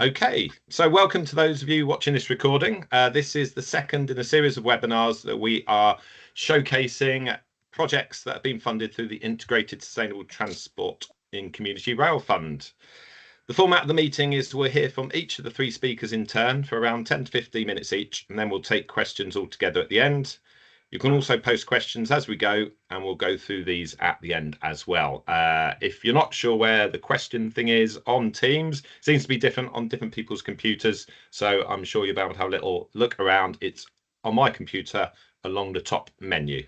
Okay, so welcome to those of you watching this recording. This is the second in a series of webinars that we are showcasing projects that have been funded through the Integrated Sustainable Transport in Community Rail Fund. The format of the meeting is we'll hear from each of the three speakers in turn for around 10 to 15 minutes each, and then we'll take questions all together at the end. You can also post questions as we go, and we'll go through these at the end as well. If you're not sure where the question thing is on Teams, it seems to be different on different people's computers. So I'm sure you'll be able to have a little look around. It's on my computer along the top menu.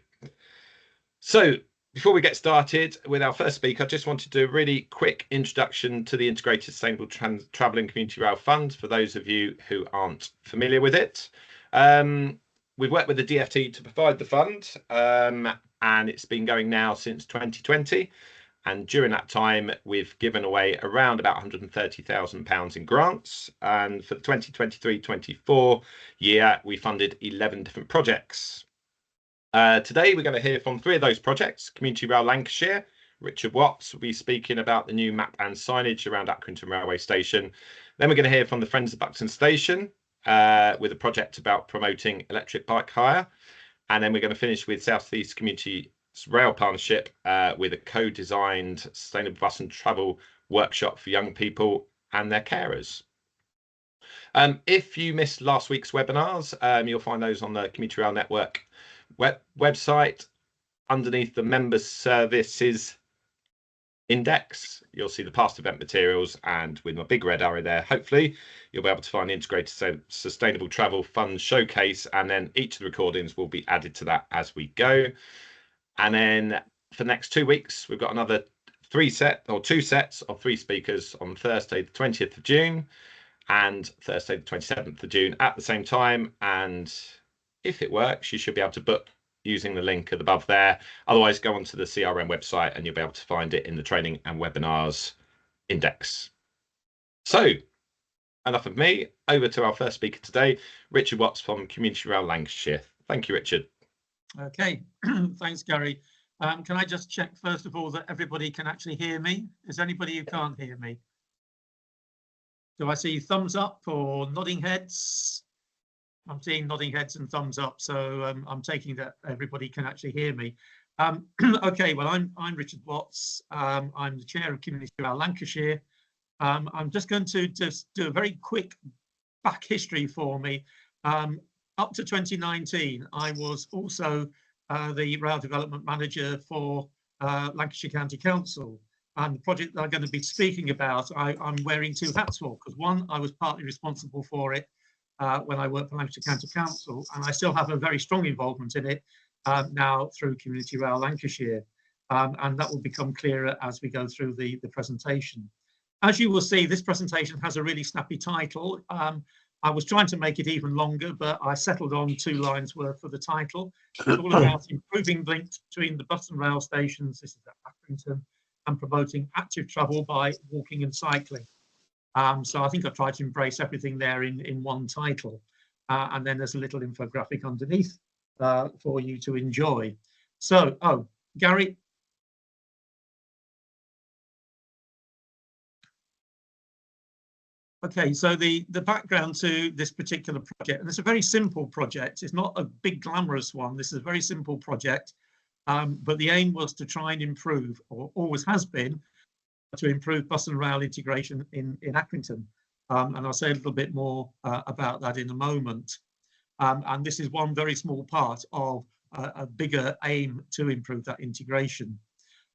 So before we get started with our first speaker, I just wanted to do a really quick introduction to the Integrated Sustainable Travel and Community Rail Fund for those of you who aren't familiar with it. We've worked with the DfT to provide the fund, and it's been going now since 2020. And during that time, we've given away around about £130,000 in grants. And for the 2023-24 year, we funded 11 different projects. Today, we're going to hear from three of those projects. Community Rail Lancashire, Richard Watts will be speaking about the new map and signage around Accrington Railway Station. Then we're going to hear from the Friends of Buxton Station, with a project about promoting electric bike hire. And then we're going to finish with South East Community Rail Partnership with a co-designed sustainable bus and travel workshop for young people and their carers. If you missed last week's webinars, you'll find those on the Community Rail Network website. Underneath the members services index, you'll see the past event materials, and with my big red arrow there, hopefully you'll be able to find the Integrated Sustainable Travel Fund showcase, and then each of the recordings will be added to that as we go. And then for the next 2 weeks, we've got another two sets of three speakers on Thursday the 20th of June and Thursday the 27th of June at the same time. And if it works, you should be able to book using the link above there. Otherwise, go onto the CRM website and you'll be able to find it in the training and webinars index. So enough of me, over to our first speaker today, Richard Watts from Community Rail Lancashire. Thank you, Richard. Okay, thanks, Gary. Can I just check first of all that everybody can actually hear me? Is there anybody who can't hear me? Do I see thumbs up or nodding heads? I'm seeing nodding heads and thumbs up, so I'm taking that everybody can actually hear me. Okay, well, I'm Richard Watts. I'm the chair of Community Rail Lancashire. I'm just going to just do a very quick back history for me. Up to 2019, I was also the rail development manager for Lancashire County Council. And the project that I'm going to be speaking about, I'm wearing two hats for, because one, I was partly responsible for it when I worked for Lancashire County Council, and I still have a very strong involvement in it now through Community Rail Lancashire, and that will become clearer as we go through the presentation. As you will see, this presentation has a really snappy title. I was trying to make it even longer, but I settled on 2 lines worth for the title. It's all about improving links between the bus and rail stations, this is at Accrington, and promoting active travel by walking and cycling. So I think I've tried to embrace everything there in one title. And then there's a little infographic underneath for you to enjoy. So, Gary. Okay, so the background to this particular project, and it's a very simple project. It's not a big glamorous one. This is a very simple project, but the aim was to try and improve, or always has been, to improve bus and rail integration in Accrington. And I'll say a little bit more about that in a moment. And this is one very small part of a bigger aim to improve that integration.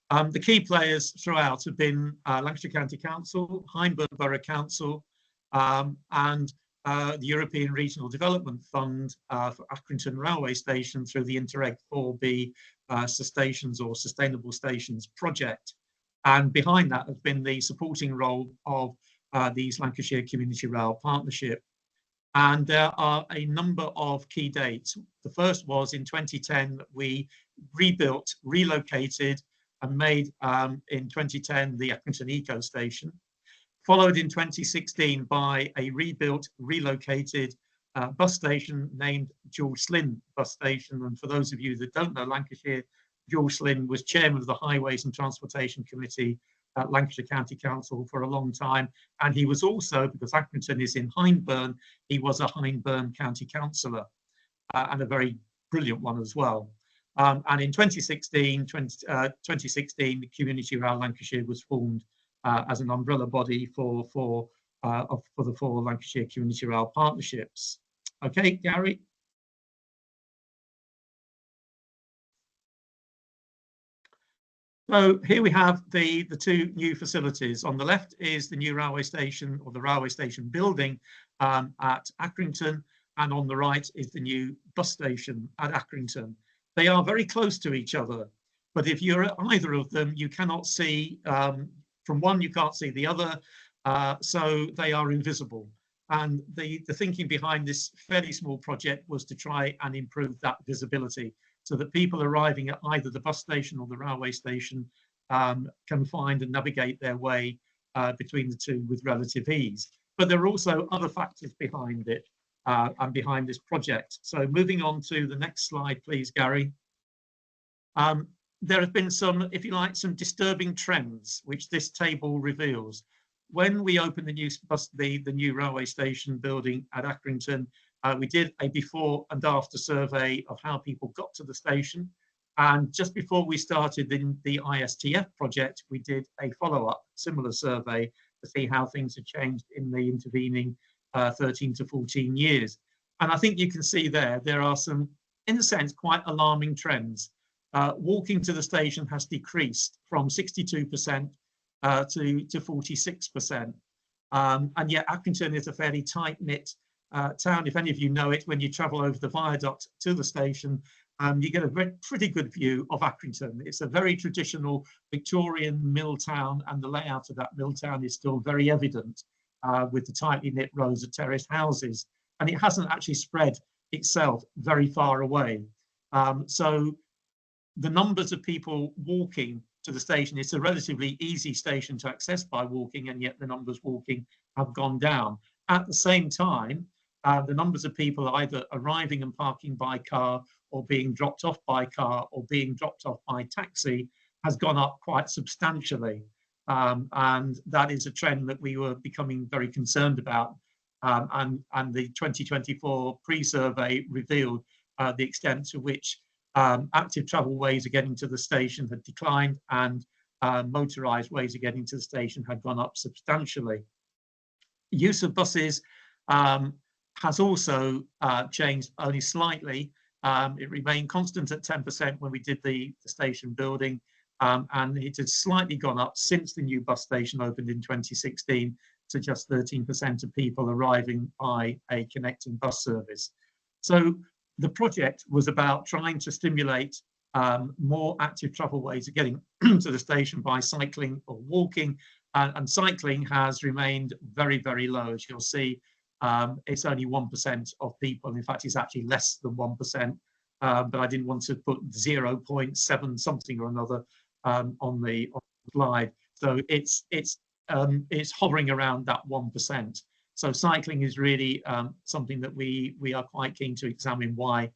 The key players throughout have been Lancashire County Council, Hindburn Borough Council, and the European Regional Development Fund for Accrington Railway Station through the Interreg 4B Stations or Sustainable Stations project. And behind that has been the supporting role of the East Lancashire Community Rail Partnership. And there are a number of key dates. The first was in 2010, we rebuilt, relocated, and made in 2010 the Accrington Eco Station. Followed in 2016 by a rebuilt, relocated bus station named George Slynn Bus Station. And for those of you that don't know Lancashire, George Slynn was chairman of the Highways and Transportation Committee Lancashire County Council for a long time, and he was also, because Accrington is in Hyndburn, he was a Hyndburn County Councillor, and a very brilliant one as well. And in 2016, the Community Rail Lancashire was formed as an umbrella body for the 4 Lancashire Community Rail partnerships. Okay, Gary. So here we have the 2 new facilities. On the left is the new railway station, or the railway station building at Accrington, and on the right is the new bus station at Accrington. They are very close to each other, but if you're at either of them, you cannot see, from one you can't see the other, so they are invisible. And the thinking behind this fairly small project was to try and improve that visibility, so that people arriving at either the bus station or the railway station can find and navigate their way between the two with relative ease. But there are also other factors behind it and behind this project. So moving on to the next slide, please, Gary. There have been some, if you like, some disturbing trends, which this table reveals. When we opened the new railway station building at Accrington, we did a before and after survey of how people got to the station. And just before we started in the ISTF project, we did a follow-up similar survey to see how things had changed in the intervening 13 to 14 years. And I think you can see there are some, in a sense, quite alarming trends. Walking to the station has decreased from 62% to 46%. And yet Accrington is a fairly tight-knit town. If any of you know it, when you travel over the viaduct to the station, you get a pretty good view of Accrington. It's a very traditional Victorian mill town, and the layout of that mill town is still very evident with the tightly knit rows of terraced houses. And it hasn't actually spread itself very far away. So the numbers of people walking to the station, it's a relatively easy station to access by walking, and yet the numbers walking have gone down. At the same time, the numbers of people either arriving and parking by car, or being dropped off by car, or being dropped off by taxi has gone up quite substantially. And that is a trend that we were becoming very concerned about. And the 2024 pre-survey revealed the extent to which active travel ways of getting to the station had declined, and motorised ways of getting to the station had gone up substantially. Use of buses has also changed only slightly. It remained constant at 10% when we did the station building, and it has slightly gone up since the new bus station opened in 2016 to just 13% of people arriving by a connecting bus service. So the project was about trying to stimulate more active travel ways of getting to the station by cycling or walking, and cycling has remained very, very low. As you'll see, it's only 1% of people. In fact, it's actually less than 1%, but I didn't want to put 0.7 something or another on the slide. So it's hovering around that 1%. So cycling is really something that we are quite keen to examine, why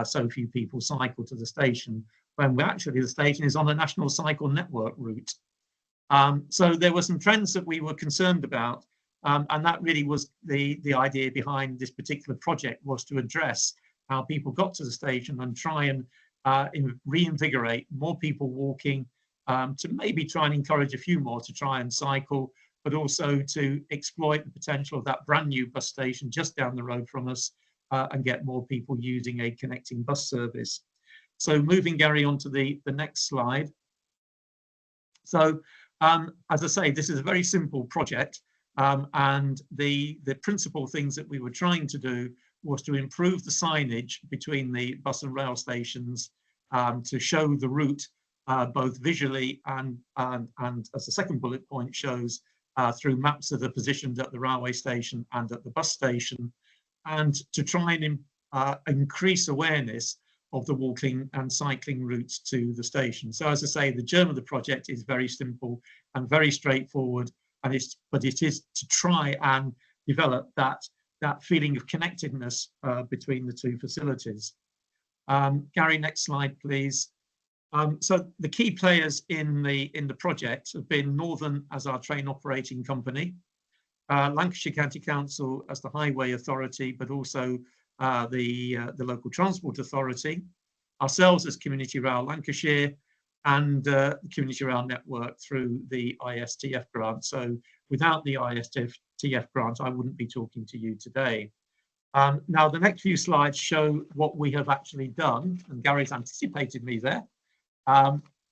so few people cycle to the station, when actually the station is on a national cycle network route. So there were some trends that we were concerned about, and that really was the idea behind this particular project, was to address how people got to the station and try and reinvigorate more people walking, to maybe try and encourage a few more to try and cycle, but also to exploit the potential of that brand new bus station just down the road from us, and get more people using a connecting bus service. So moving, Gary, on to the next slide. So as I say, this is a very simple project, and the principal things that we were trying to do was to improve the signage between the bus and rail stations, to show the route both visually and as the second bullet point shows, through maps that are positioned at the railway station and at the bus station, and to try and increase awareness of the walking and cycling routes to the station. So as I say, the germ of the project is very simple and very straightforward, and but it is to try and develop that feeling of connectedness between the two facilities. Gary, next slide, please. So the key players in the project have been Northern as our train operating company, Lancashire County Council as the highway authority, but also the local transport authority, ourselves as Community Rail Lancashire, and the Community Rail Network through the ISTF grant. So without the ISTF grant, I wouldn't be talking to you today. Now, the next few slides show what we have actually done, and Gary's anticipated me there.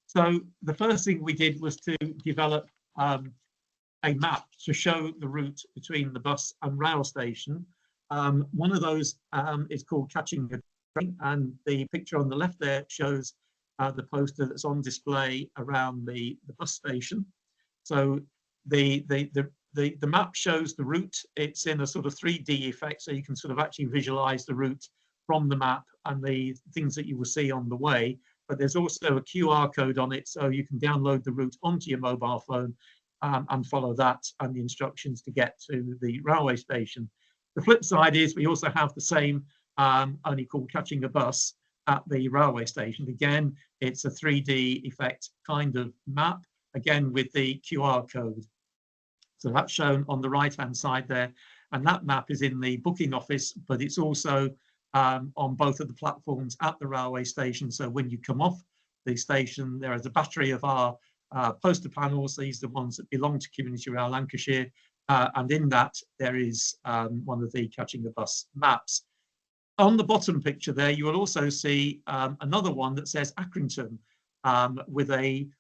So the first thing we did was to develop a map to show the route between the bus and rail station. One of those is called Catching a Train, and the picture on the left there shows the poster that's on display around the bus station. So the map shows the route. It's in a sort of 3D effect, so you can sort of actually visualize the route from the map and the things that you will see on the way. But there's also a QR code on it, so you can download the route onto your mobile phone and follow that and the instructions to get to the railway station. The flip side is we also have the same, only called Catching a Bus, at the railway station. Again, it's a 3D effect kind of map, again with the QR code. So that's shown on the right-hand side there. And that map is in the booking office, but it's also on both of the platforms at the railway station. So when you come off the station, there is a battery of our poster panels. These are the ones that belong to Community Rail Lancashire. And in that, there is one of the Catching the Bus maps. On the bottom picture there, you will also see another one that says Accrington with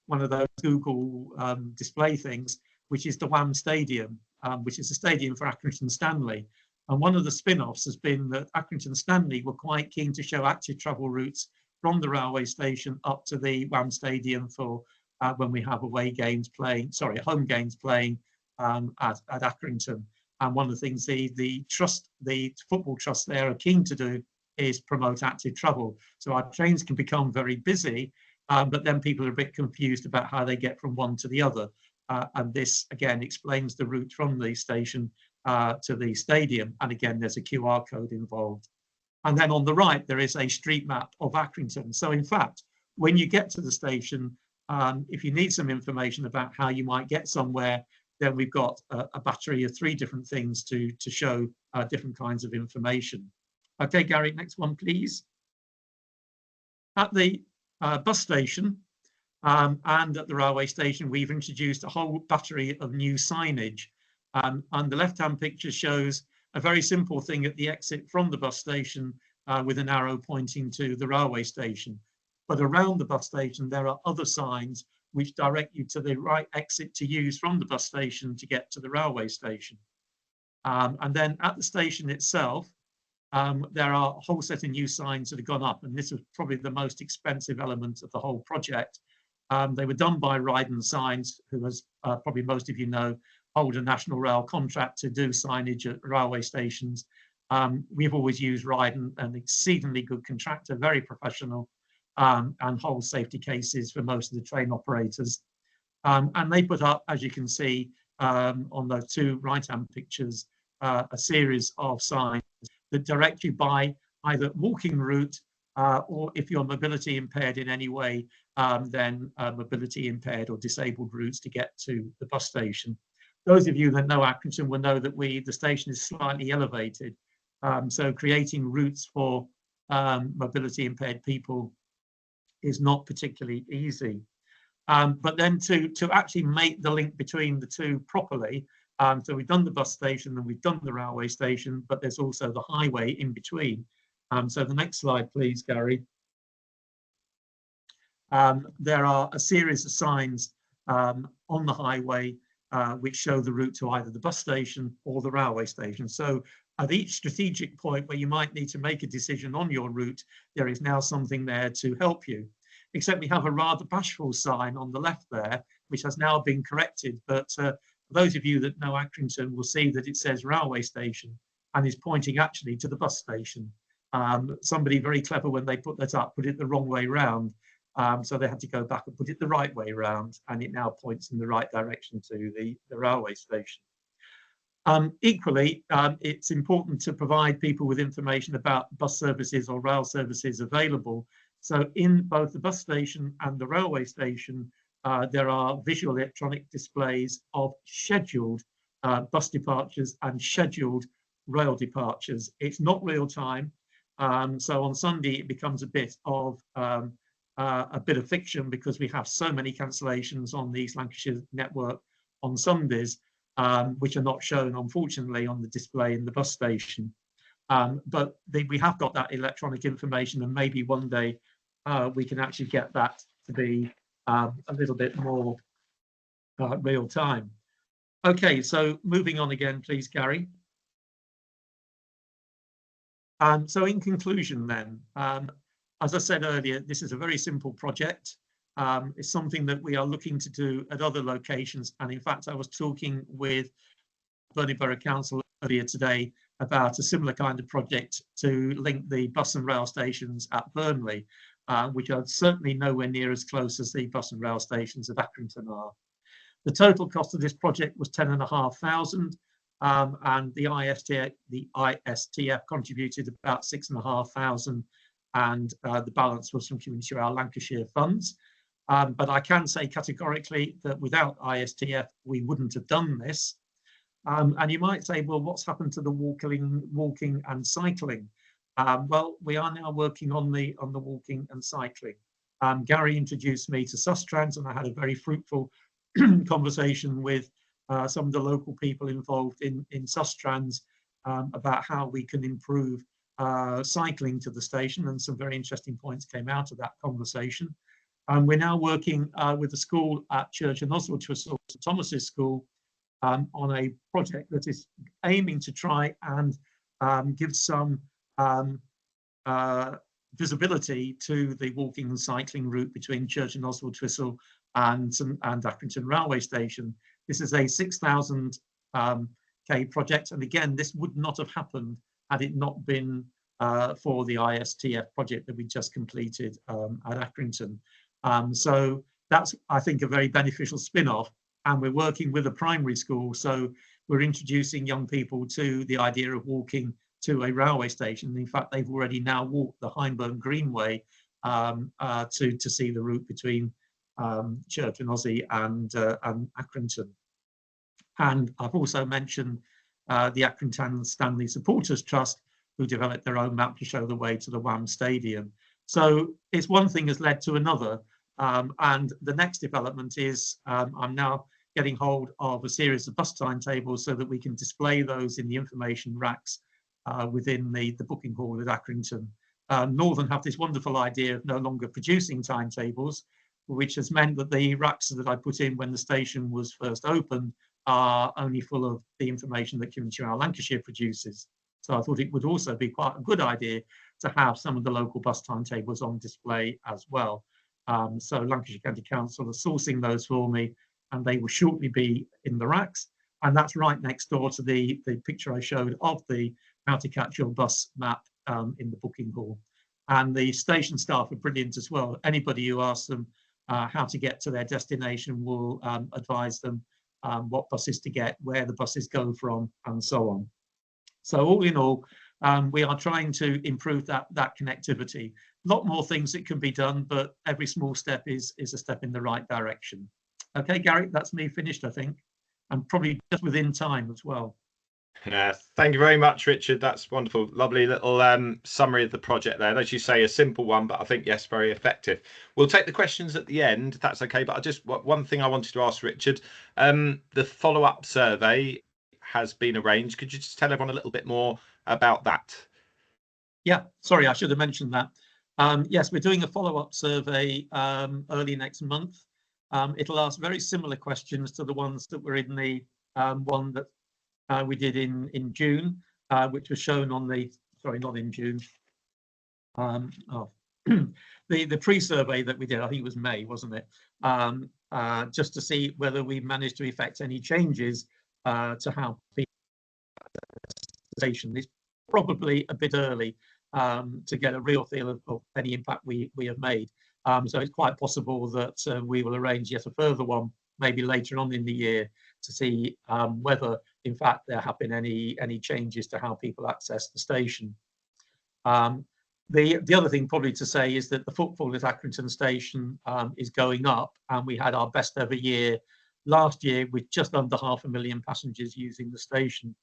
one of those Google display things, which is the WAM Stadium, which is a stadium for Accrington Stanley. And one of the spin-offs has been that Accrington Stanley were quite keen to show active travel routes from the railway station up to the WAM Stadium for when we have home games playing at Accrington. And one of the things the football trust there are keen to do is promote active travel. So our trains can become very busy, but then people are a bit confused about how they get from one to the other. And this, again, explains the route from the station to the stadium. And again, there's a QR code involved. And then on the right, there is a street map of Accrington. So in fact, when you get to the station, if you need some information about how you might get somewhere, then we've got a battery of 3 different things to show different kinds of information. Okay, Gary, next one, please. At the bus station and at the railway station, we've introduced a whole battery of new signage. And the left-hand picture shows a very simple thing at the exit from the bus station with an arrow pointing to the railway station. But around the bus station, there are other signs which direct you to the right exit to use from the bus station to get to the railway station. And then at the station itself, there are a whole set of new signs that have gone up, and this was probably the most expensive element of the whole project. They were done by Ryden Signs, who, as probably most of you know, hold a National Rail contract to do signage at railway stations. We've always used Ryden, an exceedingly good contractor, very professional, and hold safety cases for most of the train operators. And they put up, as you can see on the 2 right-hand pictures, a series of signs that direct you by either walking route or if you're mobility impaired in any way, then mobility impaired or disabled routes to get to the bus station. Those of you that know Accrington will know that the station is slightly elevated. So creating routes for mobility impaired people is not particularly easy. But then to actually make the link between the two properly, so we've done the bus station and we've done the railway station, but there's also the highway in between. So the next slide, please, Gary. There are a series of signs on the highway which show the route to either the bus station or the railway station. So at each strategic point where you might need to make a decision on your route, there is now something there to help you. Except we have a rather bashful sign on the left there, which has now been corrected. But for those of you that know Accrington will see that it says railway station and is pointing actually to the bus station. Somebody very clever when they put that up, put it the wrong way round. So they had to go back and put it the right way round, and it now points in the right direction to the railway station. Equally, it's important to provide people with information about bus services or rail services available. So in both the bus station and the railway station, there are visual electronic displays of scheduled bus departures and scheduled rail departures. It's not real time. So on Sunday, it becomes a bit of fiction because we have so many cancellations on the East Lancashire network on Sundays, which are not shown, unfortunately, on the display in the bus station. But we have got that electronic information, and maybe one day we can actually get that to be a little bit more real time. Okay, so moving on again, please, Gary. So in conclusion then, as I said earlier, this is a very simple project. It's something that we are looking to do at other locations. And in fact, I was talking with Burnley Borough Council earlier today about a similar kind of project to link the bus and rail stations at Burnley, which are certainly nowhere near as close as the bus and rail stations of Accrington are. The total cost of this project was £10,500, and the ISTF contributed about £6,500, and the balance was from Community Rail Lancashire funds. But I can say categorically that without ISTF, we wouldn't have done this. And you might say, well, what's happened to the walking and cycling? Well, we are now working on the walking and cycling. Gary introduced me to Sustrans, and I had a very fruitful conversation with some of the local people involved in Sustrans about how we can improve cycling to the station, and some very interesting points came out of that conversation. And we're now working with the school at Church and Oswald Twistle, St Thomas's School, on a project that is aiming to try and give some visibility to the walking and cycling route between Church and Oswald Twistle and Accrington Railway Station. This is a 6,000 K project, and again, this would not have happened had it not been for the ISTF project that we just completed at Accrington. So that's, I think, a very beneficial spin-off, and we're working with a primary school, so we're introducing young people to the idea of walking to a railway station. In fact, they've already now walked the Hyndburn Greenway to see the route between Church and Ossie and Accrington. And I've also mentioned the Accrington Stanley Supporters Trust, who developed their own map to show the way to the WAM Stadium. So it's one thing has led to another. And the next development is I'm now getting hold of a series of bus timetables so that we can display those in the information racks within the booking hall at Accrington. Northern have this wonderful idea of no longer producing timetables, which has meant that the racks that I put in when the station was first opened are only full of the information that Community Rail Lancashire produces. So I thought it would also be quite a good idea to have some of the local bus timetables on display as well. So Lancashire County Council are sourcing those for me, and they will shortly be in the racks. And that's right next door to the picture I showed of the how to catch your bus map in the booking hall. And the station staff are brilliant as well. Anybody who asks them how to get to their destination will advise them what buses to get, where the buses go from, and so on. So all in all, we are trying to improve that connectivity. A lot more things that can be done, but every small step is a step in the right direction. Okay, Gary, that's me finished, I think, and probably just within time as well. Thank you very much, Richard. That's wonderful. Lovely little summary of the project there. And as you say, a simple one, but I think, yes, very effective. We'll take the questions at the end, if that's okay. But one thing I wanted to ask Richard, the follow-up survey has been arranged. Could you just tell everyone a little bit more about that? Yeah, sorry, I should have mentioned that. Yes, we're doing a follow-up survey early next month. It'll ask very similar questions to the ones that were in the one that we did in June, which was shown on the, sorry, not in June. The pre-survey that we did, I think it was May, wasn't it? Just to see whether we managed to effect any changes to how people station. It's probably a bit early to get a real feel of any impact we have made. So it's quite possible that we will arrange yet a further one, maybe later on in the year, to see whether, in fact, there have been any changes to how people access the station. The other thing probably to say is that the footfall at Accrington Station is going up, and we had our best ever year last year with just under 500,000 passengers using the station.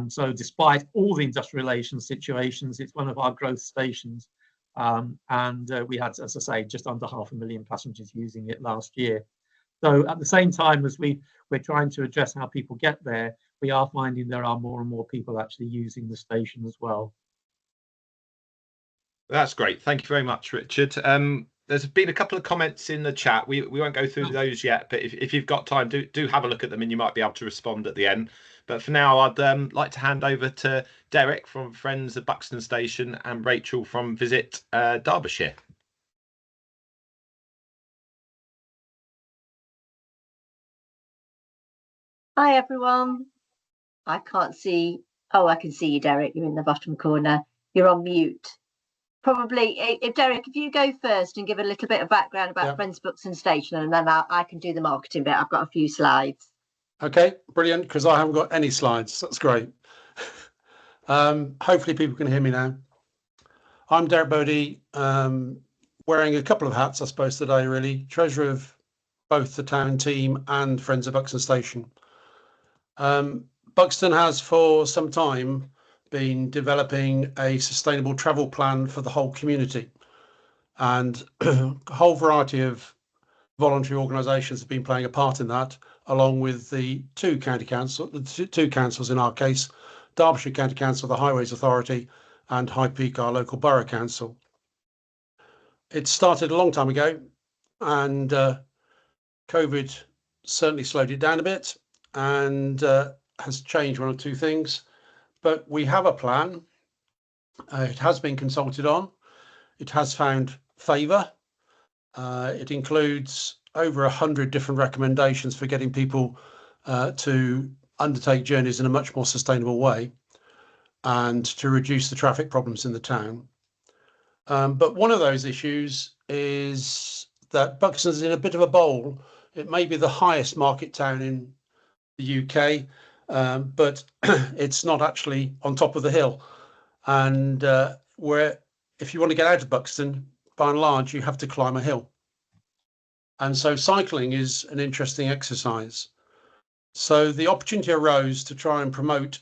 So despite all the industrial relations situations, it's one of our growth stations. And we had, as I say, just under 500,000 passengers using it last year. So at the same time as we're trying to address how people get there, we are finding there are more and more people actually using the station as well. That's great. Thank you very much, Richard. There's been a couple of comments in the chat. We won't go through those yet, but if you've got time, do have a look at them, and you might be able to respond at the end. But for now, I'd like to hand over to Derek from Friends of Buxton Station and Rachel from Visit Derbyshire. Hi everyone. I can't see. Oh, I can see you, Derek. You're in the bottom corner. You're on mute. Probably, if Derek, if you go first and give a little bit of background about Friends Buxton Station, and then I can do the marketing bit. I've got a few slides. Okay, brilliant, because I haven't got any slides. That's great. Hopefully people can hear me now. I'm Derek Bodey, wearing a couple of hats, I suppose, today, really. Treasurer of both the town team and Friends of Buxton Station. Buxton has for some time been developing a sustainable travel plan for the whole community, and a whole variety of voluntary organisations have been playing a part in that, along with the two councils in our case, Derbyshire County Council, the Highways Authority, and High Peak, our local borough council. It started a long time ago, and COVID certainly slowed it down a bit and has changed one or two things. But we have a plan. It has been consulted on. It has found favour. It includes over 100 different recommendations for getting people to undertake journeys in a much more sustainable way and to reduce the traffic problems in the town. But one of those issues is that Buxton's in a bit of a bowl. It may be the highest market town in the UK, but it's not actually on top of the hill. And if you want to get out of Buxton, by and large, you have to climb a hill. And so cycling is an interesting exercise. So the opportunity arose to try and promote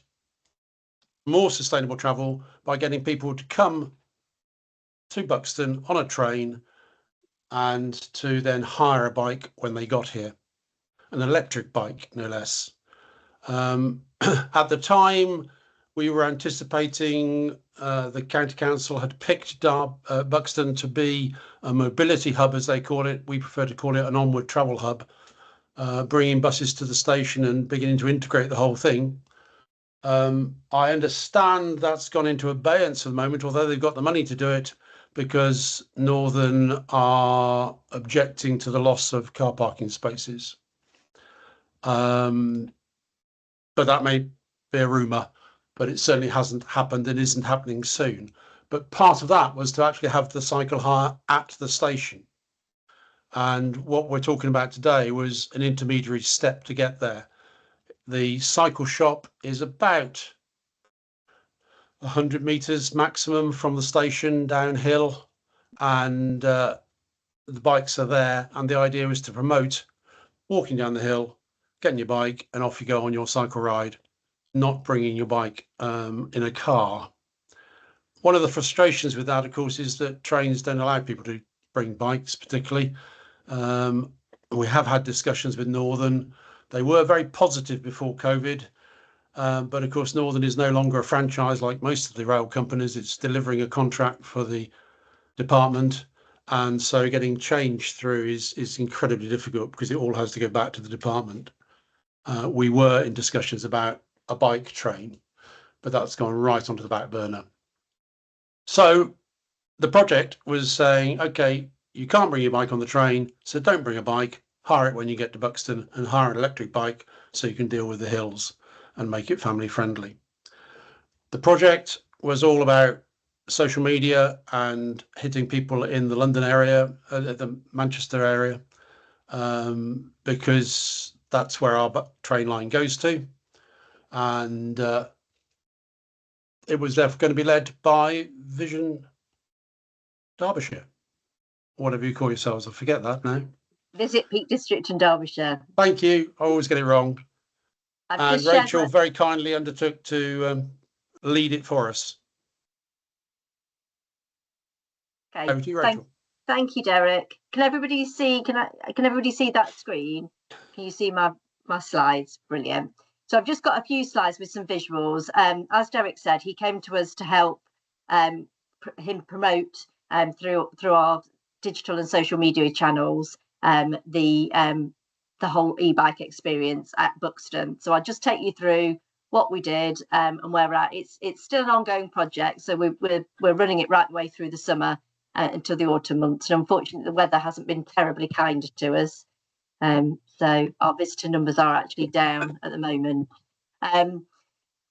more sustainable travel by getting people to come to Buxton on a train and to then hire a bike when they got here, an electric bike, no less. At the time, we were anticipating the county council had picked Buxton to be a mobility hub, as they call it. We prefer to call it an onward travel hub, bringing buses to the station and beginning to integrate the whole thing. I understand that's gone into abeyance at the moment, although they've got the money to do it, because Northern are objecting to the loss of car parking spaces. But that may be a rumour, but it certainly hasn't happened and isn't happening soon. But part of that was to actually have the cycle hire at the station. And what we're talking about today was an intermediary step to get there. The cycle shop is about 100 metres maximum from the station downhill, and the bikes are there. And the idea was to promote walking down the hill, getting your bike, and off you go on your cycle ride, not bringing your bike in a car. One of the frustrations with that, of course, is that trains don't allow people to bring bikes particularly. We have had discussions with Northern. They were very positive before COVID, but of course Northern is no longer a franchise like most of the rail companies. It's delivering a contract for the department, and so getting change through is incredibly difficult because it all has to go back to the department. We were in discussions about a bike train, but that's gone right onto the back burner. So the project was saying, okay, you can't bring your bike on the train, so don't bring a bike, hire it when you get to Buxton, and hire an electric bike so you can deal with the hills and make it family friendly. The project was all about social media and hitting people in the London area, the Manchester area, because that's where our train line goes to. And it was therefore going to be led by Vision Derbyshire. Whatever you call yourselves, I forget that now. Visit Peak District and Derbyshire. Thank you. I always get it wrong. I've And just shared Rachel very kindly undertook to lead it for us. Okay. Over to you, Rachel. Thank you, Derek. Can everybody see? Can everybody see that screen? Can you see my slides? Brilliant. So I've just got a few slides with some visuals. As Derek said, he came to us to help him promote through our digital and social media channels the whole e-bike experience at Buxton. So I'll just take you through what we did and where we're at. It's still an ongoing project, so we're running it right the way through the summer until the autumn months. And unfortunately, the weather hasn't been terribly kind to us. So our visitor numbers are actually down at the moment.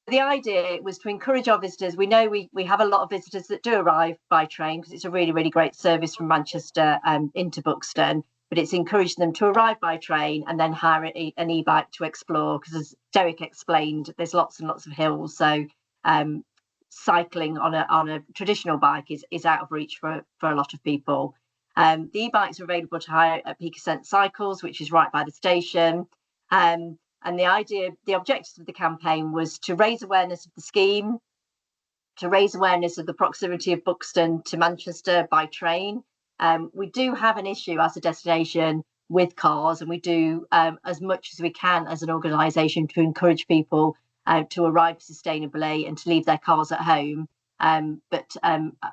The idea was to encourage our visitors. We know we have a lot of visitors that do arrive by train because it's a really, really great service from Manchester into Buxton, but it's encouraged them to arrive by train and then hire an e-bike to explore, because as Derek explained, there's lots and lots of hills. So cycling on a traditional bike is out of reach for a lot of people. The e-bikes are available to hire at Peak Cycles, which is right by the station. And the objective of the campaign was to raise awareness of the scheme, to raise awareness of the proximity of Buxton to Manchester by train. We do have an issue as a destination with cars, and we do as much as we can as an organisation to encourage people to arrive sustainably and to leave their cars at home. But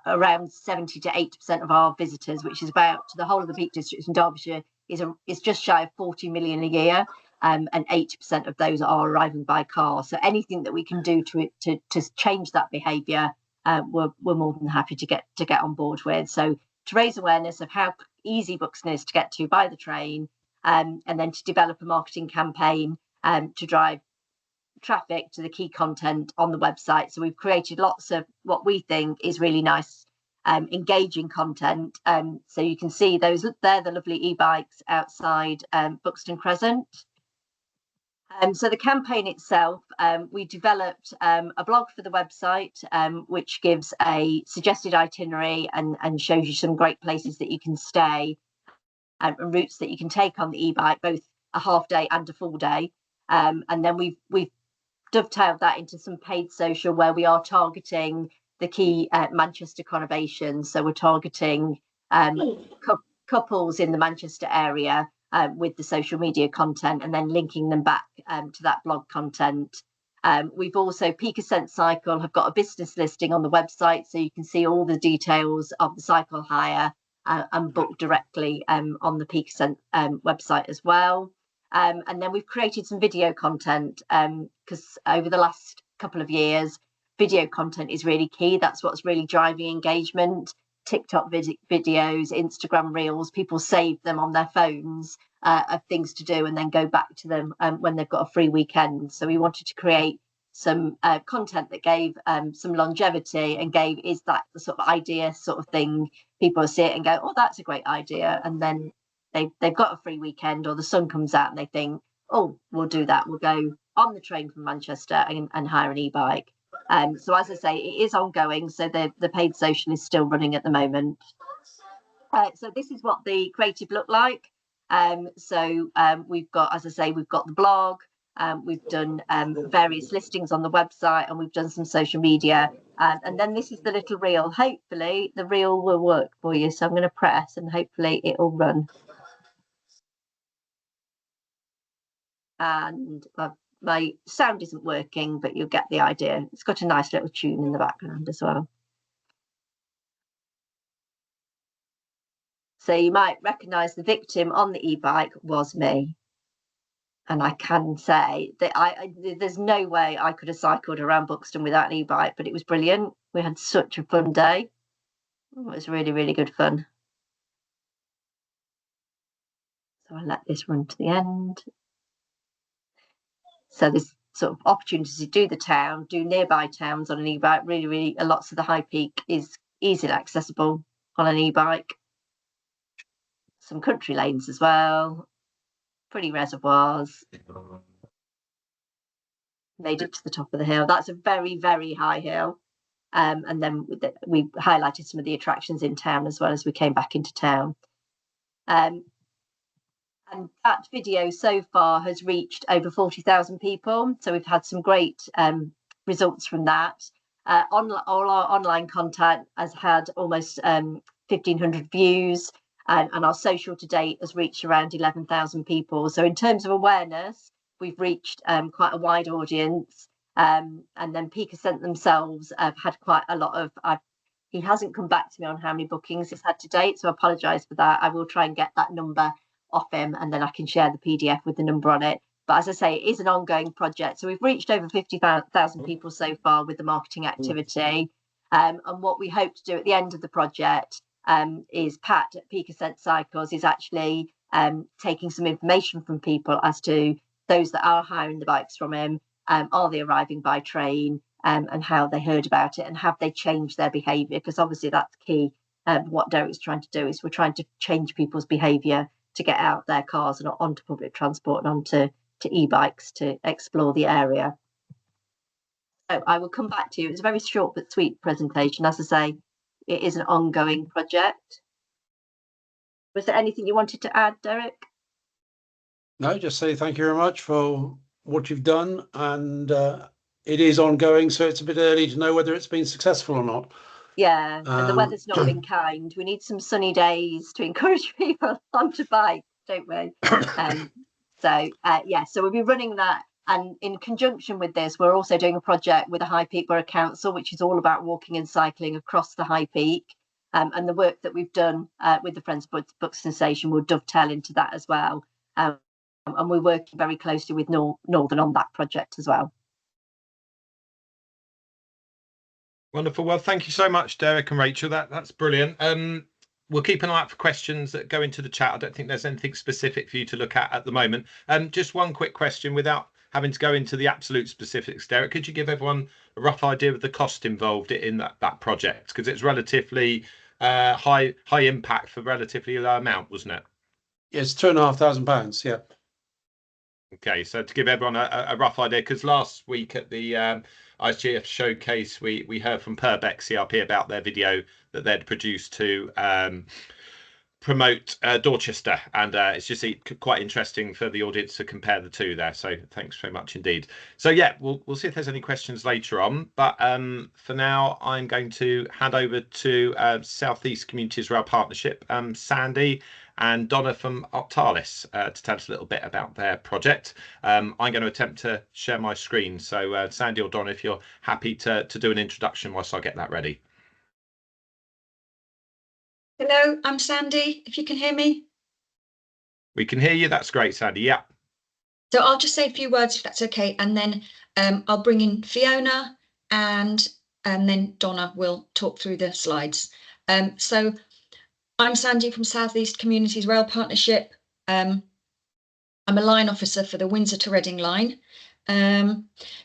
around 70 to 80% of our visitors, which is about the whole of the Peak District in Derbyshire, is just shy of 40 million a year, and 80% of those are arriving by car. So anything that we can do to change that behaviour, we're more than happy to get on board with. So to raise awareness of how easy Buxton is to get to by the train, and then to develop a marketing campaign to drive traffic to the key content on the website. So we've created lots of what we think is really nice, engaging content. So you can see they're the lovely e-bikes outside Buxton Crescent. So the campaign itself, we developed a blog for the website, which gives a suggested itinerary and shows you some great places that you can stay and routes that you can take on the e-bike, both a half day and a full day. And then we've dovetailed that into some paid social where we are targeting the key Manchester conurbations. So we're targeting couples in the Manchester area with the social media content, and then linking them back to that blog content. We've also, Peak Cycle have got a business listing on the website, so you can see all the details of the cycle hire and book directly on the Peak website as well. And then we've created some video content because over the last couple of years, video content is really key. That's what's really driving engagement. TikTok videos, Instagram reels, people save them on their phones of things to do and then go back to them when they've got a free weekend. So we wanted to create some content that gave some longevity and is that the sort of idea sort of thing. People see it and go, oh, that's a great idea. And then they've got a free weekend, or the sun comes out and they think, oh, we'll do that. We'll go on the train from Manchester and hire an e-bike. So as I say, it is ongoing. So the paid social is still running at the moment. So this is what the creative looked like. We've got, as I say, we've got the blog. We've done various listings on the website, and we've done some social media. And then this is the little reel. Hopefully the reel will work for you. So I'm going to press and hopefully it will run. And my sound isn't working, but you'll get the idea. It's got a nice little tune in the background as well. So you might recognise the victim on the e-bike was me. And I can say that there's no way I could have cycled around Buxton without an e-bike, but it was brilliant. We had such a fun day. It was really, really good fun. So I'll let this run to the end. So this sort of opportunity to do the town, do nearby towns on an e-bike. Really, really, lots of the high peak is easily accessible on an e-bike. Some country lanes as well. Pretty reservoirs. Made it to the top of the hill. That's a very, very high hill. and then we highlighted some of the attractions in town as well as we came back into town. And that video so far has reached over 40,000 people. So we've had some great results from that. All our online content has had almost 1,500 views, and our social to date has reached around 11,000 people. So in terms of awareness, we've reached quite a wide audience. And then Peak Ascent themselves have had quite a lot of, he hasn't come back to me on how many bookings it's had to date, so I apologise for that. I will try and get that number off him, and then I can share the PDF with the number on it. But as I say, it is an ongoing project. So we've reached over 50,000 people so far with the marketing activity. And what we hope to do at the end of the project is Pat at Peak Ascent Cycles is actually taking some information from people as to those that are hiring the bikes from him. Are they arriving by train, and how they heard about it, and have they changed their behaviour? Because obviously that's key. What Derek's trying to do is we're trying to change people's behaviour to get out of their cars and onto public transport and onto e-bikes to explore the area. So I will come back to you. It's a very short but sweet presentation. As I say, it is an ongoing project. Was there anything you wanted to add, Derek? No, just say thank you very much for what you've done, and it is ongoing, so it's a bit early to know whether it's been successful or not. Yeah, and the weather's not been kind. We need some sunny days to encourage people onto bikes, don't we? So we'll be running that, and in conjunction with this, we're also doing a project with the High Peak Borough Council, which is all about walking and cycling across the High Peak, and the work that we've done with the Friends of Buxton Station will dovetail into that as well. And we're working very closely with Northern on that project as well. Wonderful. Well, thank you so much, Derek and Rachel. That's brilliant. We'll keep an eye out for questions that go into the chat. I don't think there's anything specific for you to look at the moment. Just one quick question without having to go into the absolute specifics, Derek. Could you give everyone a rough idea of the cost involved in that project? Because it's relatively high impact for relatively low amount, wasn't it? It's £2,500. Yeah. Okay, so to give everyone a rough idea, because last week at the ISGF showcase, we heard from Purbeck CRP about their video that they'd produced to promote Dorchester, and it's just quite interesting for the audience to compare the two there. So thanks very much indeed. So yeah, we'll see if there's any questions later on, but for now I'm going to hand over to South East Communities Rail Partnership, Sandy and Donna from Optalis to tell us a little bit about their project. I'm going to attempt to share my screen. So Sandy or Donna, if you're happy to do an introduction whilst I get that ready. Hello, I'm Sandy, if you can hear me. We can hear you. That's great, Sandy. Yeah. So I'll just say a few words if that's okay, and then I'll bring in Fiona, and then Donna will talk through the slides. So I'm Sandy from South East Communities Rail Partnership. I'm a line officer for the Windsor to Reading line.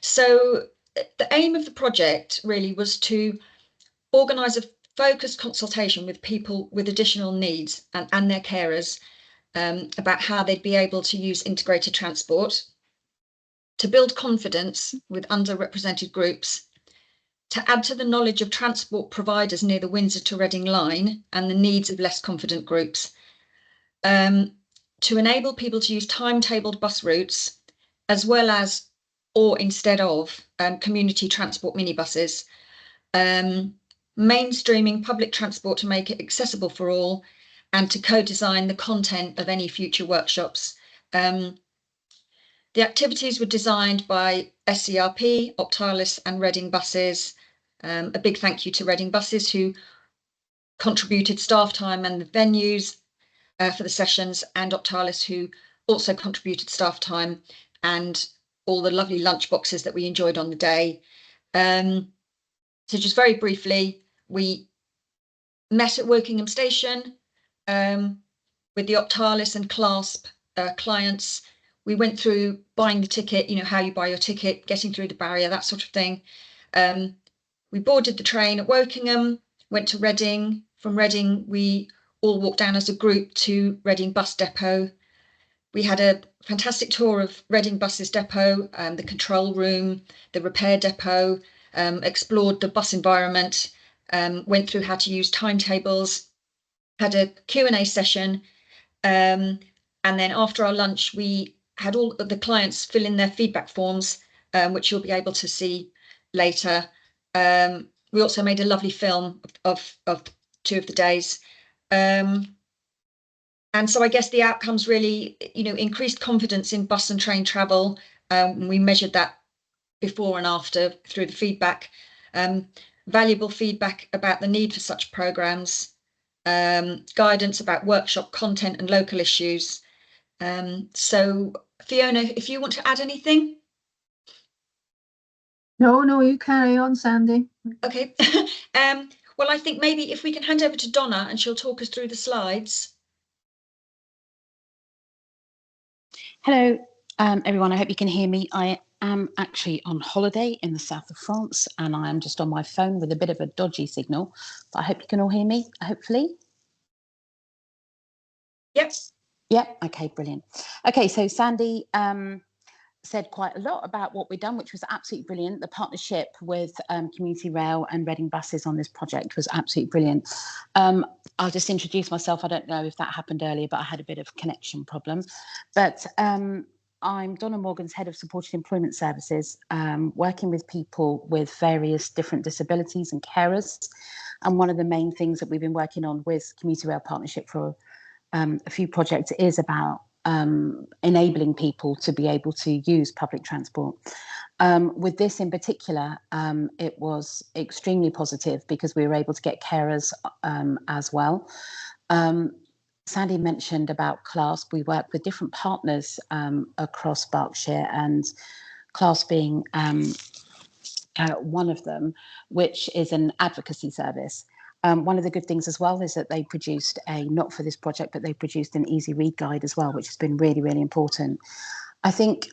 So the aim of the project really was to organise a focused consultation with people with additional needs and their carers about how they'd be able to use integrated transport, to build confidence with underrepresented groups, to add to the knowledge of transport providers near the Windsor to Reading line and the needs of less confident groups, to enable people to use timetabled bus routes, as well as, or instead of, community transport minibuses, mainstreaming public transport to make it accessible for all, and to co-design the content of any future workshops. The activities were designed by SCRP, Optalis and Reading Buses. A big thank you to Reading Buses, who contributed staff time and the venues for the sessions, and Optalis, who also contributed staff time and all the lovely lunch boxes that we enjoyed on the day. So just very briefly, we met at Wokingham Station with the Optalis and Clasp clients. We went through buying the ticket, you know, how you buy your ticket, getting through the barrier, that sort of thing. We boarded the train at Wokingham, went to Reading. From Reading, we all walked down as a group to Reading Bus Depot. We had a fantastic tour of Reading Buses Depot, the control room, the repair depot, explored the bus environment, went through how to use timetables, had a Q&A session, and then after our lunch we had all of the clients fill in their feedback forms, which you'll be able to see later. We also made a lovely film of 2 of the days. And so I guess the outcomes really, increased confidence in bus and train travel. We measured that before and after through the feedback. Valuable feedback about the need for such programmes, guidance about workshop content and local issues. So Fiona, if you want to add anything. No, you carry on, Sandy. Okay. Well, I think maybe if we can hand over to Donna and she'll talk us through the slides. Hello, everyone. I hope you can hear me. I am actually on holiday in the south of France and I am just on my phone with a bit of a dodgy signal, but I hope you can all hear me, hopefully. Yep. Yep. Okay, brilliant. Okay, so Sandy said quite a lot about what we've done, which was absolutely brilliant. The partnership with Community Rail and Reading Buses on this project was absolutely brilliant. I'll just introduce myself. I don't know if that happened earlier, but I had a bit of a connection problem. But I'm Donna Morgan's Head of Supported Employment Services, working with people with various different disabilities and carers. And one of the main things that we've been working on with Community Rail Partnership for a few projects is about enabling people to be able to use public transport. With this in particular, it was extremely positive because we were able to get carers as well. Sandy mentioned about CLASP. We work with different partners across Berkshire, and CLASP being one of them, which is an advocacy service. One of the good things as well is that they produced not for this project, but they produced an easy read guide as well, which has been really, really important. I think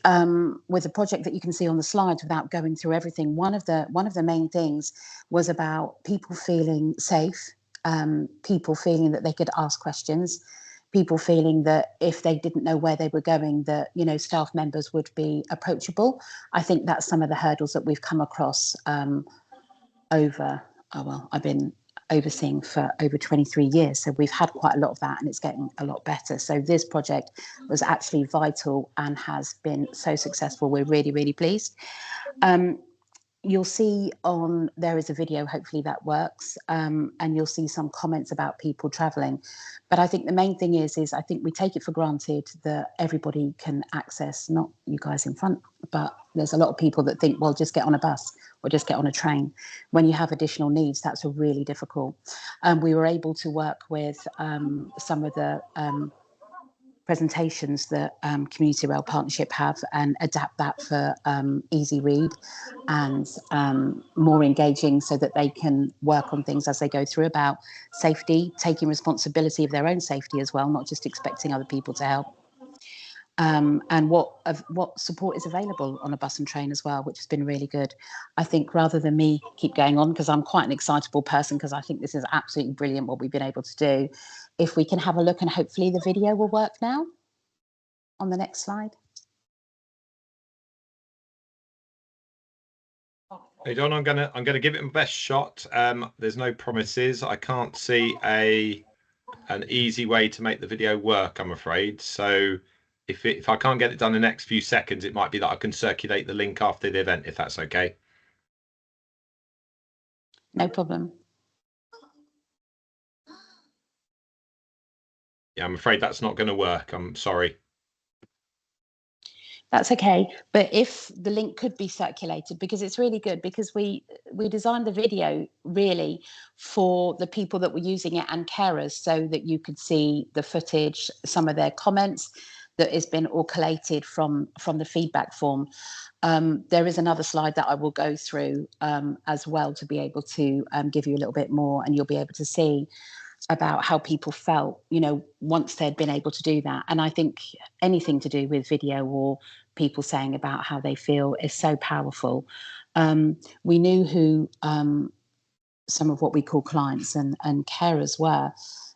with the project that you can see on the slides, without going through everything, one of the main things was about people feeling safe, people feeling that they could ask questions, people feeling that if they didn't know where they were going, that staff members would be approachable. I think that's some of the hurdles that we've come across I've been overseeing for over 23 years, so we've had quite a lot of that and it's getting a lot better. So this project was actually vital and has been so successful. We're really, really pleased. You'll see there is a video, hopefully that works, and you'll see some comments about people travelling. But I think the main thing is I think we take it for granted that everybody can access, not you guys in front, but there's a lot of people that think, well, just get on a bus or just get on a train. When you have additional needs, that's really difficult. We were able to work with some of the presentations that Community Rail Partnership have and adapt that for easy read and more engaging, so that they can work on things as they go through about safety, taking responsibility of their own safety as well, not just expecting other people to help. And what support is available on a bus and train as well, which has been really good. I think rather than me keep going on, because I'm quite an excitable person, because I think this is absolutely brilliant what we've been able to do. If we can have a look, and hopefully the video will work now on the next slide. Hey Don, I'm gonna give it my best shot. There's no promises. I can't see an easy way to make the video work, I'm afraid. So if I can't get it done in the next few seconds, it might be that I can circulate the link after the event, if that's okay. No problem. Yeah, I'm afraid that's not going to work. I'm sorry. That's okay, but if the link could be circulated, because it's really good, because we designed the video really for the people that were using it and carers, so that you could see the footage, some of their comments that has been all collated from the feedback form. There is another slide that I will go through as well to be able to give you a little bit more, and you'll be able to see about how people felt, once they'd been able to do that. And I think anything to do with video or people saying about how they feel is so powerful. We knew who some of what we call clients and carers were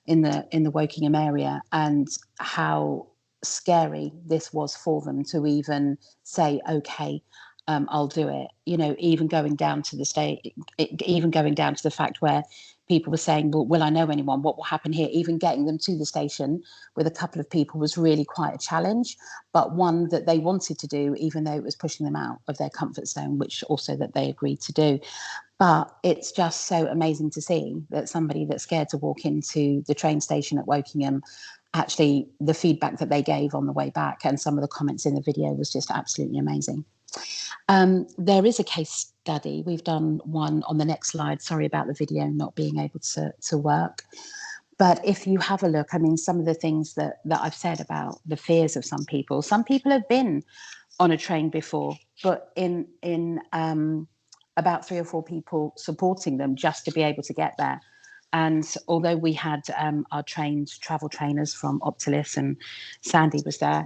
in the Wokingham area, and how scary this was for them to even say, okay, I'll do it. You know, even going down to the fact where people were saying, well, will I know anyone? What will happen here? Even getting them to the station with a couple of people was really quite a challenge, but one that they wanted to do, even though it was pushing them out of their comfort zone, which also that they agreed to do. But it's just so amazing to see that somebody that's scared to walk into the train station at Wokingham, actually the feedback that they gave on the way back and some of the comments in the video was just absolutely amazing. There is a case study. We've done one on the next slide. Sorry about the video not being able to work. But if you have a look, I mean, some of the things that I've said about the fears of some people have been on a train before, but in about 3 or 4 people supporting them just to be able to get there. And although we had our trained travel trainers from Optilis and Sandy was there,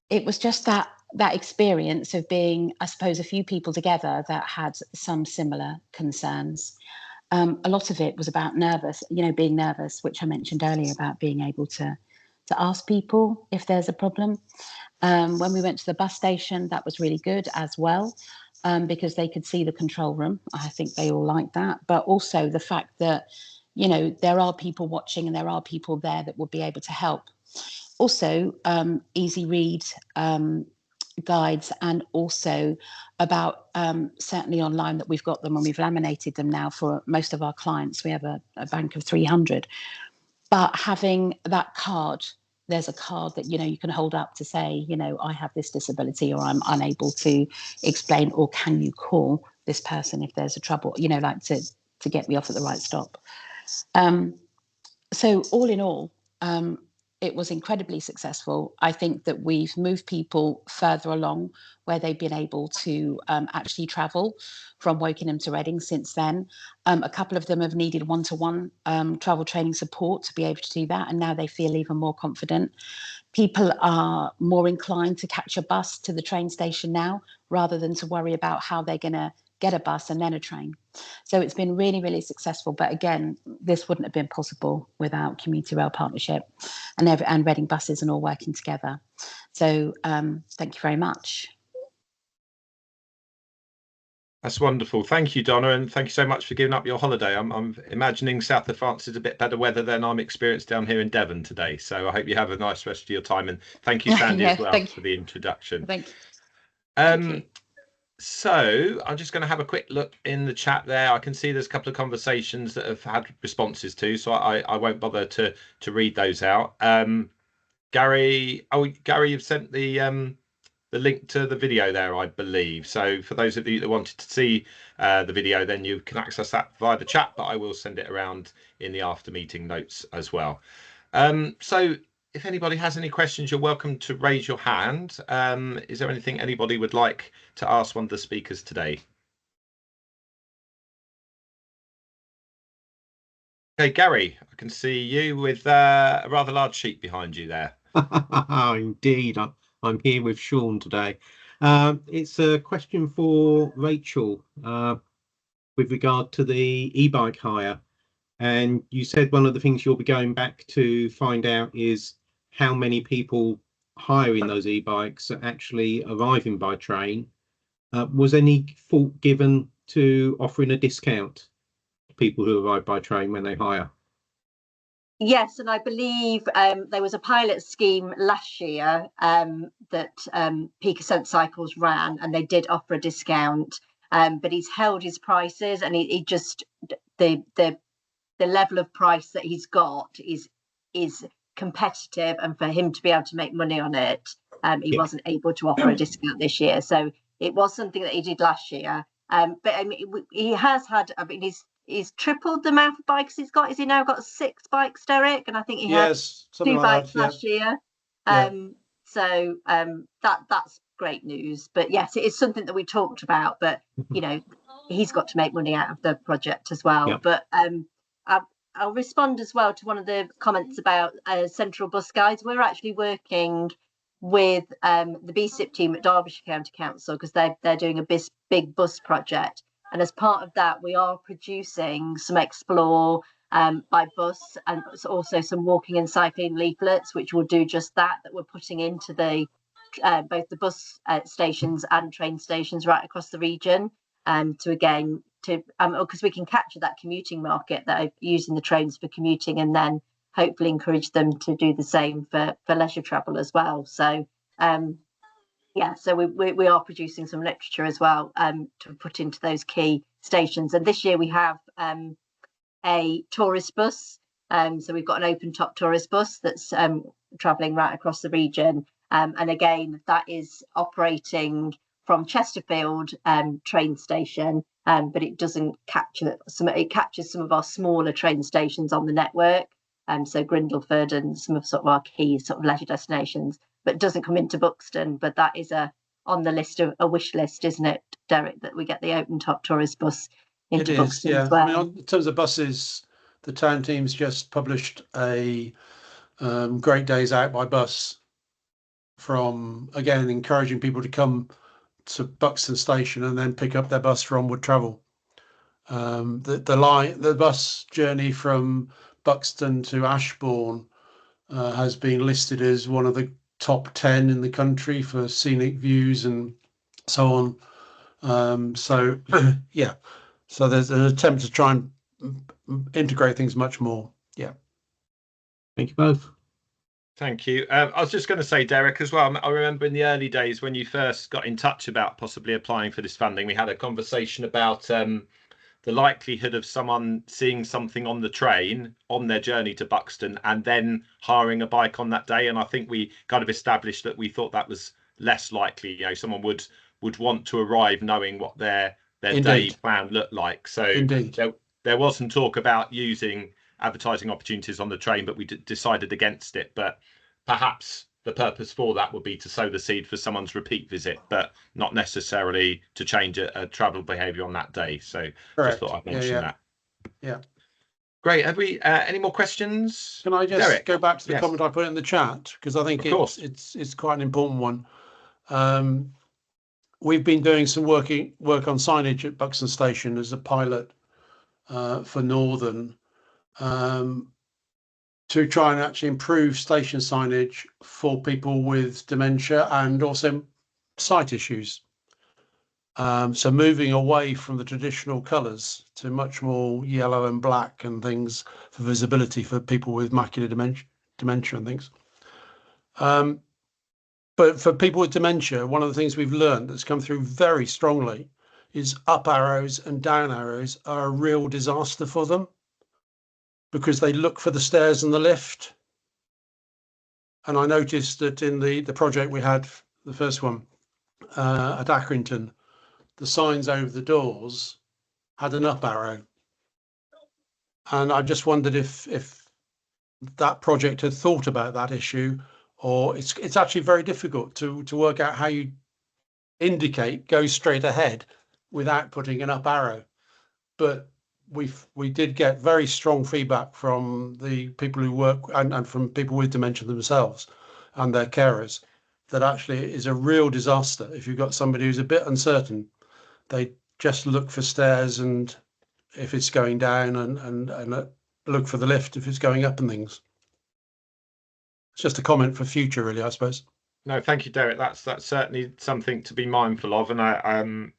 it was just that experience of being, I suppose, a few people together that had some similar concerns. A lot of it was about being nervous, which I mentioned earlier about being able to ask people if there's a problem. When we went to the bus station, that was really good as well, because they could see the control room. I think they all liked that. But also the fact that, you know, there are people watching and there are people there that would be able to help. Also, easy read guides, and also about certainly online that we've got them and we've laminated them now for most of our clients. We have a bank of 300, but having that card, there's a card that, you know, you can hold up to say, you know, I have this disability or I'm unable to explain, or can you call this person if there's a trouble, you know, like to get me off at the right stop. So all in all, it was incredibly successful. I think that we've moved people further along where they've been able to actually travel from Wokingham to Reading since then. A couple of them have needed one-to-one travel training support to be able to do that, and now they feel even more confident. People are more inclined to catch a bus to the train station now, rather than to worry about how they're going to get a bus and then a train. So it's been really, really successful. But again, this wouldn't have been possible without Community Rail Partnership and Reading Buses and all working together. So thank you very much. That's wonderful. Thank you, Donna, and thank you so much for giving up your holiday. I'm imagining south of France is a bit better weather than I'm experienced down here in Devon today. So I hope you have a nice rest of your time, and thank you, Sandy, as well for the introduction. Thank you. Thank you. So I'm just going to have a quick look in the chat there. I can see there's a couple of conversations that have had responses to, so I won't bother to read those out. Gary, you've sent the link to the video there, I believe. So for those of you that wanted to see the video, then you can access that via the chat, but I will send it around in the after meeting notes as well. So if anybody has any questions, you're welcome to raise your hand. Is there anything anybody would like to ask one of the speakers today? Okay, Gary, I can see you with a rather large sheet behind you there. Indeed, I'm here with Sean today. It's a question for Rachel with regard to the e-bike hire. And you said one of the things you'll be going back to find out is how many people hiring those e-bikes are actually arriving by train. Was any thought given to offering a discount to people who arrive by train when they hire? Yes, and I believe there was a pilot scheme last year that Peak Ascent Cycles ran, and they did offer a discount, but he's held his prices, and he just the level of price that he's got is competitive, and for him to be able to make money on it, he wasn't able to offer a discount this year. So it was something that he did last year, but I mean, he has had. I mean, he's tripled the amount of bikes he's got. Is he now got 6 bikes, Derek? And I think he had 2 bikes last year. So that's great news. But yes, it is something that we talked about. But you know, he's got to make money out of the project as well. But I'll respond as well to one of the comments about central bus guides. We're actually working with the BSIP team at Derbyshire County Council, because they're doing a big bus project. And as part of that, we are producing some Explore by bus, and also some walking and cycling leaflets, which will do just that we're putting into the both the bus stations and train stations right across the region, because we can capture that commuting market that are using the trains for commuting, and then hopefully encourage them to do the same for leisure travel as well. So so we are producing some literature as well to put into those key stations. And this year we have a tourist bus. So we've got an open top tourist bus that's travelling right across the region. And again, that is operating from Chesterfield train station, but it doesn't capture it captures some of our smaller train stations on the network. So Grindleford and some of sort of our key sort of leisure destinations, but doesn't come into Buxton. But that is on the list of a wish list, isn't it, Derek, that we get the open top tourist bus into Buxton as well. I mean, in terms of buses, the town team's just published a Great Days Out by Bus, from, again, encouraging people to come to Buxton Station and then pick up their bus for onward travel. The bus journey from Buxton to Ashbourne has been listed as one of the top 10 in the country for scenic views and so on. So so there's an attempt to try and integrate things much more. Thank you both. Thank you. I was just going to say, Derek, as well, I remember in the early days when you first got in touch about possibly applying for this funding, we had a conversation about the likelihood of someone seeing something on the train on their journey to Buxton and then hiring a bike on that day. And I think we kind of established that we thought that was less likely. You know, someone would want to arrive knowing what their day plan looked like. So there wasn't talk about using advertising opportunities on the train, but we decided against it. But perhaps the purpose for that would be to sow the seed for someone's repeat visit, but not necessarily to change a travel behaviour on that day. So just thought I'd mention that. Yeah. Great. Have we any more questions? Can I just Derek? go back to the comment I put in the chat, because I think it's quite an important one. We've been doing some work on signage at Buxton Station as a pilot for Northern, to try and actually improve station signage for people with dementia and also sight issues. So moving away from the traditional colours to much more yellow and black and things for visibility for people with macular dementia and things. But for people with dementia, one of the things we've learned that's come through very strongly is up arrows and down arrows are a real disaster for them, because they look for the stairs and the lift. And I noticed that in the project we had, the first one at Accrington, the signs over the doors had an up arrow. And I just wondered if that project had thought about that issue, or it's actually very difficult to work out how you indicate go straight ahead without putting an up arrow. But we did get very strong feedback from the people who work and from people with dementia themselves and their carers, that actually it is a real disaster if you've got somebody who's a bit uncertain. They just look for stairs and if it's going down, and look for the lift if it's going up and things. It's just a comment for future, really, I suppose. No, thank you, Derek. That's certainly something to be mindful of. And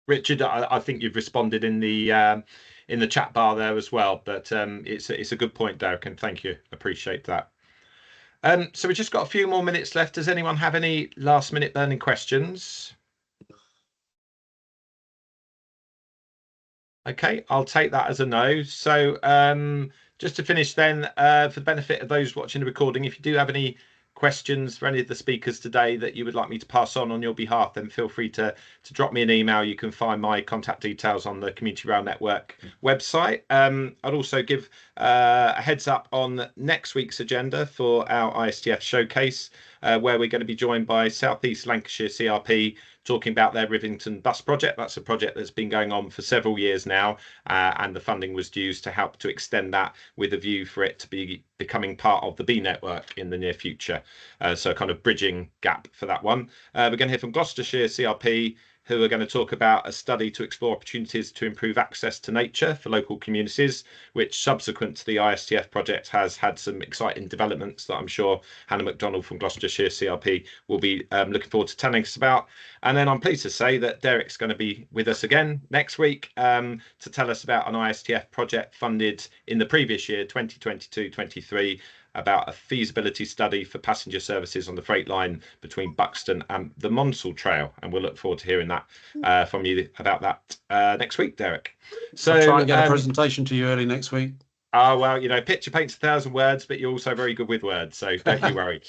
Richard, I think you've responded in the chat bar there as well. But it's a good point, Derek, and thank you. Appreciate that. So we've just got a few more minutes left. Does anyone have any last-minute burning questions? Okay, I'll take that as a no. So just to finish then, for the benefit of those watching the recording, if you do have any questions for any of the speakers today that you would like me to pass on your behalf, then feel free to drop me an email. You can find my contact details on the Community Rail Network website. I'd also give a heads up on next week's agenda for our ISTF showcase, where we're going to be joined by South East Lancashire CRP, talking about their Rivington bus project. That's a project that's been going on for several years now, and the funding was used to help to extend that with a view for it to be becoming part of the B network in the near future. So kind of bridging gap for that one. We're going to hear from Gloucestershire CRP, who are going to talk about a study to explore opportunities to improve access to nature for local communities, which subsequent to the ISTF project has had some exciting developments that I'm sure Hannah MacDonald from Gloucestershire CRP will be looking forward to telling us about. And then I'm pleased to say that Derek's going to be with us again next week to tell us about an ISTF project funded in the previous year, 2022-23, about a feasibility study for passenger services on the freight line between Buxton and the Monsell Trail. And we'll look forward to hearing that from you about that next week, Derek. So I'll try and get a presentation to you early next week. Oh, well, you know, picture paints 1,000 words, but you're also very good with words, so don't you worry.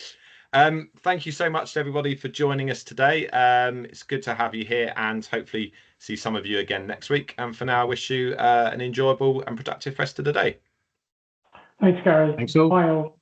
Thank you so much to everybody for joining us today. It's good to have you here and hopefully see some of you again next week. And for now, I wish you an enjoyable and productive rest of the day. Thanks, Gary. Thanks all. Bye all.